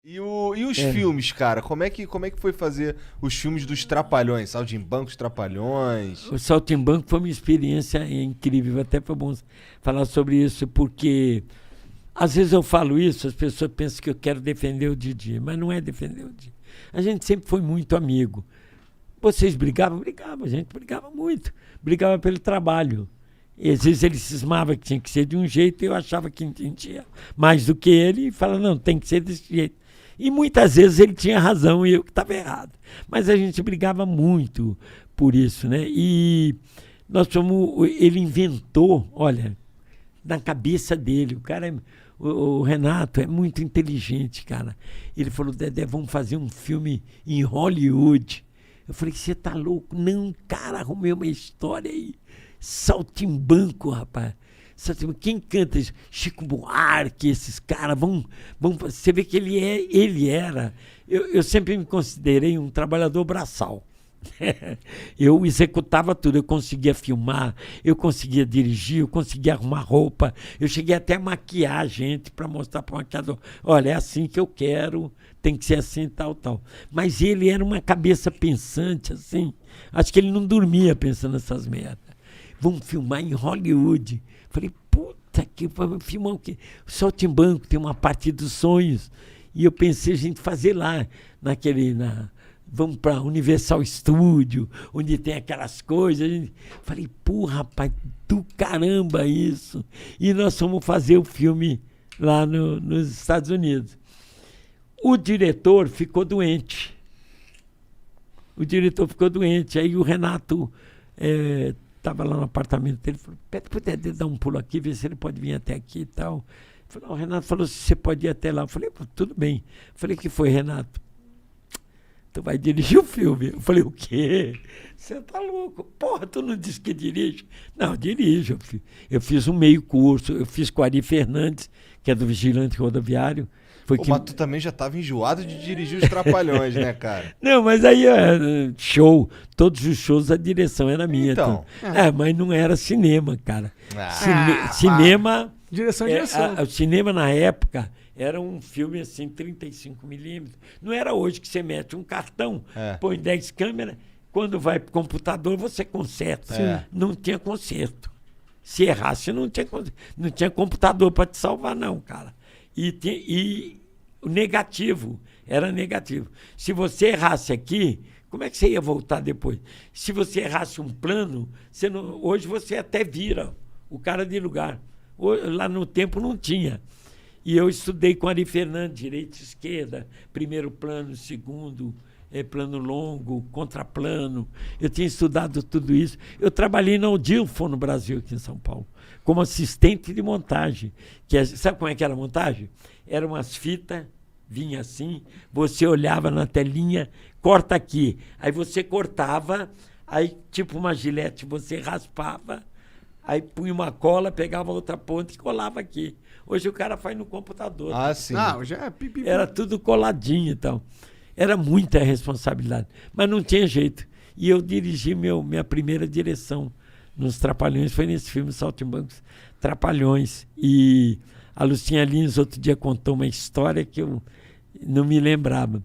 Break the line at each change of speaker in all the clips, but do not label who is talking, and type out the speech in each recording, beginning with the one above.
E os filmes, cara? Como é que foi fazer os filmes dos Trapalhões? Saltimbancos Trapalhões?
O Saltimbanco foi uma experiência incrível, até foi bom falar sobre isso, porque às vezes eu falo isso, as pessoas pensam que eu quero defender o Didi, mas não é defender o Didi. A gente sempre foi muito amigo. Vocês brigavam? Brigavam, a gente brigava muito. Brigava pelo trabalho. E às vezes ele cismava que tinha que ser de um jeito e eu achava que entendia mais do que ele e falava, não, tem que ser desse jeito. E muitas vezes ele tinha razão e eu que estava errado. Mas a gente brigava muito por isso, né? E ele inventou, olha, na cabeça dele, o cara o Renato é muito inteligente, cara. Ele falou, Dedé, vamos fazer um filme em Hollywood. Eu falei, você tá louco? Não, cara, arrumei uma história aí. Saltimbanco, rapaz. Quem canta isso? Chico Buarque, esses caras. Você vê que ele era. Eu sempre me considerei um trabalhador braçal. Eu executava tudo, eu conseguia filmar, eu conseguia dirigir, eu conseguia arrumar roupa, eu cheguei até a maquiar a gente para mostrar para o maquiador, olha, é assim que eu quero, tem que ser assim, tal. Mas ele era uma cabeça pensante, assim, acho que ele não dormia pensando nessas merdas. Vamos filmar em Hollywood. Falei, puta que, vamos filmar o quê? O Saltimbanco tem uma parte dos sonhos, e eu pensei a gente fazer lá, vamos para Universal Studio, onde tem aquelas coisas. Falei, porra, rapaz, do caramba isso. E nós fomos fazer o filme lá nos Estados Unidos. O diretor ficou doente. Aí o Renato estava lá no apartamento dele, falou, pede pro Dedé dar um pulo aqui, ver se ele pode vir até aqui e tal. O Renato falou, se você pode ir até lá. Eu falei, tudo bem. Falei, que foi, Renato? Tu vai dirigir o filme. Eu falei, o quê? Você tá louco? Porra, tu não disse que dirige? Não, eu dirijo. Eu fiz um meio curso, eu fiz com o Ari Fernandes, que é do Vigilante Rodoviário.
Mas tu também já estava enjoado de dirigir os Trapalhões, né, cara?
Não, mas aí show, todos os shows a direção era minha.
Então.
Mas não era cinema, cara. Cinema...
Direção.
O cinema na época... Era um filme assim, 35mm. Não era hoje que você mete um cartão, põe 10 câmeras, quando vai para o computador você conserta. Não tinha conserto. Se errasse, não tinha computador para te salvar, não, cara. E o negativo, era negativo. Se você errasse aqui, como é que você ia voltar depois? Se você errasse um plano, hoje você até vira o cara de lugar. Lá no tempo não tinha. E eu estudei com Ari Fernandes, direita e esquerda, primeiro plano, segundo, plano longo, contraplano. Eu tinha estudado tudo isso. Eu trabalhei na Odilfo no Brasil, aqui em São Paulo, como assistente de montagem. Sabe como é que era a montagem? Eram umas fitas, vinha assim, você olhava na telinha, corta aqui. Aí você cortava, aí tipo uma gilete, você raspava, aí punha uma cola, pegava outra ponta e colava aqui. Hoje o cara faz no computador.
Sim.
Hoje é
Era tudo coladinho e tal. Era muita responsabilidade. Mas não tinha jeito. E eu dirigi minha primeira direção nos Trapalhões. Foi nesse filme Saltimbancos Trapalhões. E a Lucinha Lins outro dia contou uma história que eu não me lembrava.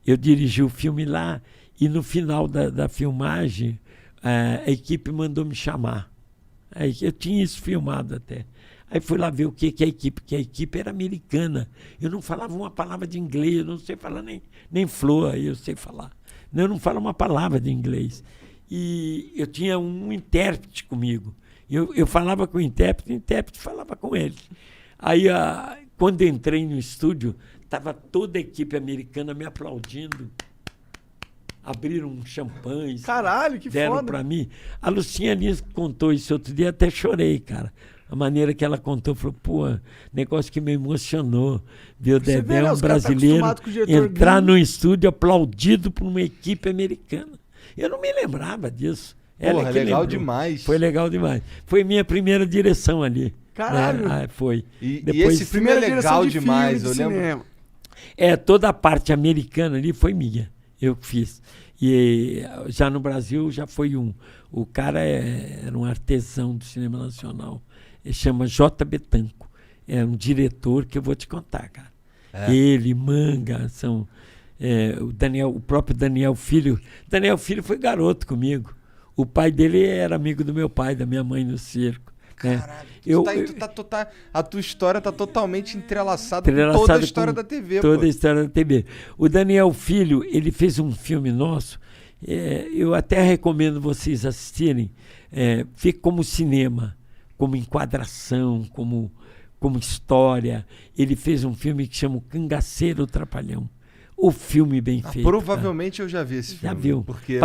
Eu dirigi o filme lá e no final da filmagem a equipe mandou me chamar. Eu tinha isso filmado até. Aí fui lá ver o que é a equipe, que a equipe era americana. Eu não falava uma palavra de inglês, eu não sei falar nem flor, aí eu sei falar. Eu não falo uma palavra de inglês. E eu tinha um intérprete comigo. Eu falava com o intérprete falava com ele. Aí, quando entrei no estúdio, estava toda a equipe americana me aplaudindo. Abriram um champanhe.
Caralho, que
deram
foda.
Para mim. A Lucinha Lins contou isso outro dia, até chorei, cara. A maneira que ela contou, falou, negócio que me emocionou. Ver o Dedé, um brasileiro, entrar num estúdio aplaudido por uma equipe americana. Eu não me lembrava disso.
Porra, legal demais.
Foi legal demais. Foi minha primeira direção ali.
Caralho.
Foi.
E esse filme é legal demais, eu lembro.
Toda a parte americana ali foi minha. Eu que fiz. E já no Brasil já foi o cara era um artesão do cinema nacional. Ele chama J. Betanco. É um diretor que eu vou te contar, cara. Ele, Manga, são o próprio Daniel Filho. Daniel Filho foi garoto comigo. O pai dele era amigo do meu pai, da minha mãe no circo.
Caralho, a tua história tá totalmente entrelaçada com toda a história da TV.
Toda a história da TV. O Daniel Filho, ele fez um filme nosso, eu até recomendo vocês assistirem, fica como cinema, como enquadração, como história. Ele fez um filme que chama O Cangaceiro Trapalhão. O filme bem feito.
Provavelmente eu já vi esse filme.
Já viu?
Porque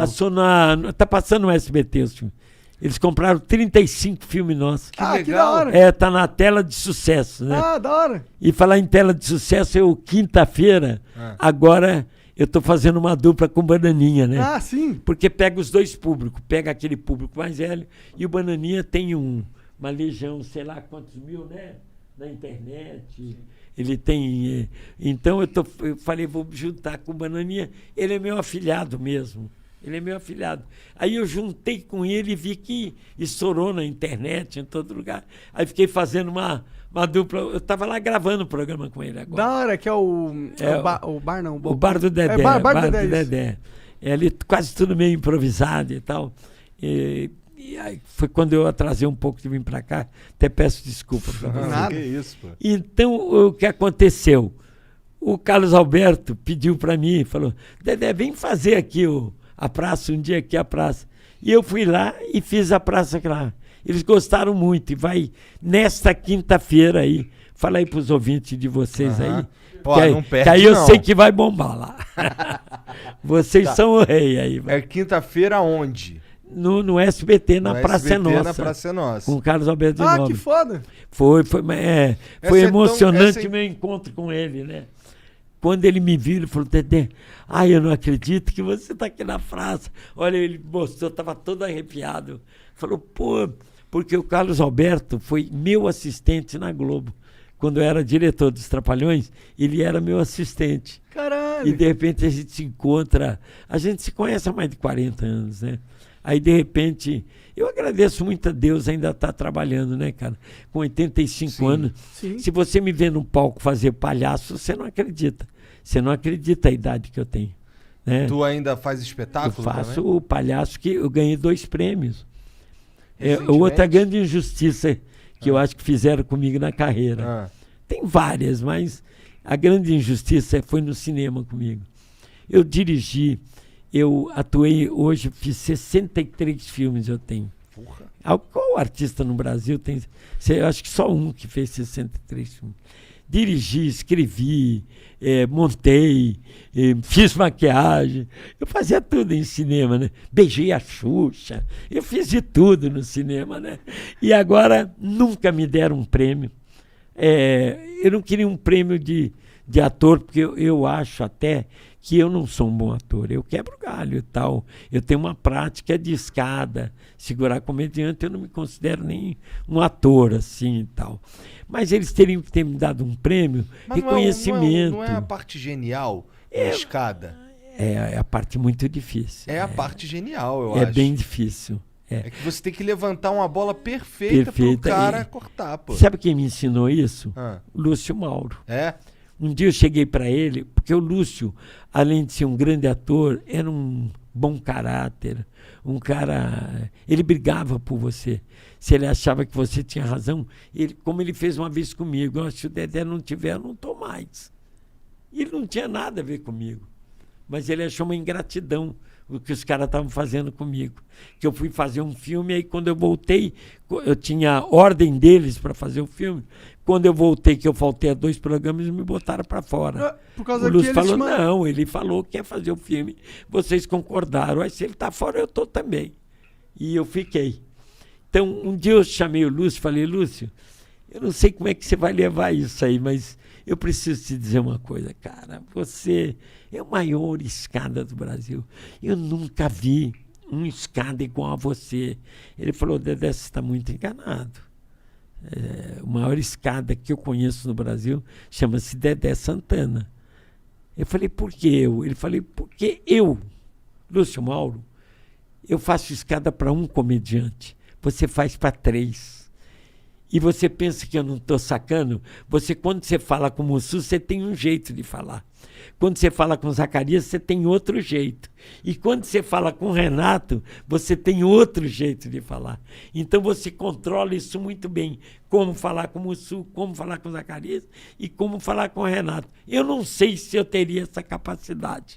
tá passando no SBT esse filme. Eles compraram 35 filmes nossos.
Que legal.
Que da hora.
Tá na tela de sucesso, né?
Da hora.
E falar em tela de sucesso, quinta-feira, agora eu tô fazendo uma dupla com o Bananinha, né?
Sim.
Porque pega os dois públicos, pega aquele público mais velho e o Bananinha tem uma legião, sei lá quantos mil, né? Na internet. Ele tem... Então eu falei, vou juntar com o Bananinha. Ele é meu afilhado mesmo. Ele é meu afilhado. Aí eu juntei com ele e vi que estourou na internet, em todo lugar. Aí fiquei fazendo uma dupla. Eu estava lá gravando o programa com ele agora.
Da hora, que é o bar, não.
O Bar do Dedé.
Bar do
Dedé. Ali quase tudo meio improvisado e tal. E aí foi quando eu atrasei um pouco de vir para cá. Até peço desculpa para você.
Nada.
Que isso, pô.
Então, o que aconteceu? O Carlos Alberto pediu para mim, falou, Dedé, vem fazer aqui a praça, um dia aqui a praça. E eu fui lá e fiz a praça lá. Eles gostaram muito. E vai nesta quinta-feira aí. Fala aí pros ouvintes de vocês aí.
Pô, não perde,
que aí eu
não.
sei que vai bombar lá. Vocês são o rei aí.
É quinta-feira onde?
No SBT, na Praça é Nossa.
Na Praça é Nossa.
Com o Carlos Alberto de Nobre.
Que foda.
Foi
Essa
emocionante o meu encontro com ele, né? Quando ele me viu, ele falou, Dedé, eu não acredito que você está aqui na praça. Olha, ele mostrou, estava todo arrepiado. Falou, porque o Carlos Alberto foi meu assistente na Globo. Quando eu era diretor dos Trapalhões, ele era meu assistente.
Caralho.
E de repente a gente se encontra, a gente se conhece há mais de 40 anos, né? Aí, de repente, eu agradeço muito a Deus ainda estar trabalhando, né, cara? Com 85 anos.
Sim.
Se você me vê num palco fazer palhaço, você não acredita. Você não acredita a idade que eu tenho. Né?
Tu ainda faz espetáculo
Eu faço
também?
o palhaço que eu ganhei 2 prêmios.
Recentemente?
Outra grande injustiça que eu acho que fizeram comigo na carreira. Tem várias, mas a grande injustiça foi no cinema comigo. Eu dirigi, eu atuei hoje, fiz 63 filmes eu tenho.
Porra.
Qual artista no Brasil tem? Eu acho que só um que fez 63 filmes. Dirigi, escrevi, montei, fiz maquiagem. Eu fazia tudo em cinema, né? Beijei a Xuxa. Eu fiz de tudo no cinema, né? E agora nunca me deram um prêmio. Eu não queria um prêmio de ator, porque eu acho até que eu não sou um bom ator. Eu quebro galho e tal. Eu tenho uma prática de escada, segurar comediante. Eu não me considero nem um ator assim e tal. Mas eles teriam que ter me dado um prêmio,
mas
reconhecimento.
Não é a parte genial da escada?
É a parte muito difícil.
É a parte genial, eu acho.
É bem difícil.
É que você tem que levantar uma bola perfeita pro cara cortar, pô.
Sabe quem me ensinou isso? O Lúcio Mauro. Um dia eu cheguei para ele, porque o Lúcio, além de ser um grande ator, era um bom caráter, um cara... Ele brigava por você. Se ele achava que você tinha razão, como ele fez uma vez comigo, se o Dedé não tiver, eu não estou mais. E ele não tinha nada a ver comigo. Mas ele achou uma ingratidão o que os caras estavam fazendo comigo. Que eu fui fazer um filme, aí quando eu voltei, eu tinha a ordem deles para fazer o filme. Quando eu voltei, que eu faltei a 2 programas, eles me botaram para fora.
Por causa
o Lúcio
que
falou, não, ele falou que ia fazer o filme. Vocês concordaram. Aí se ele está fora, eu estou também. E eu fiquei. Então, um dia eu chamei o Lúcio e falei, Lúcio, eu não sei como é que você vai levar isso aí, mas eu preciso te dizer uma coisa, cara. Você é a maior escada do Brasil. Eu nunca vi uma escada igual a você. Ele falou, Dedé, você está muito enganado. A maior escada que eu conheço no Brasil chama-se Dedé Santana. Eu falei, por que eu? Ele falou, porque eu, Lúcio Mauro, eu faço escada para um comediante. Você faz para 3. e você pensa que eu não estou sacando, quando você fala com o Mussu, você tem um jeito de falar. Quando você fala com o Zacarias, você tem outro jeito. E quando você fala com o Renato, você tem outro jeito de falar. Então você controla isso muito bem. Como falar com o Mussu, como falar com o Zacarias e como falar com o Renato. Eu não sei se eu teria essa capacidade.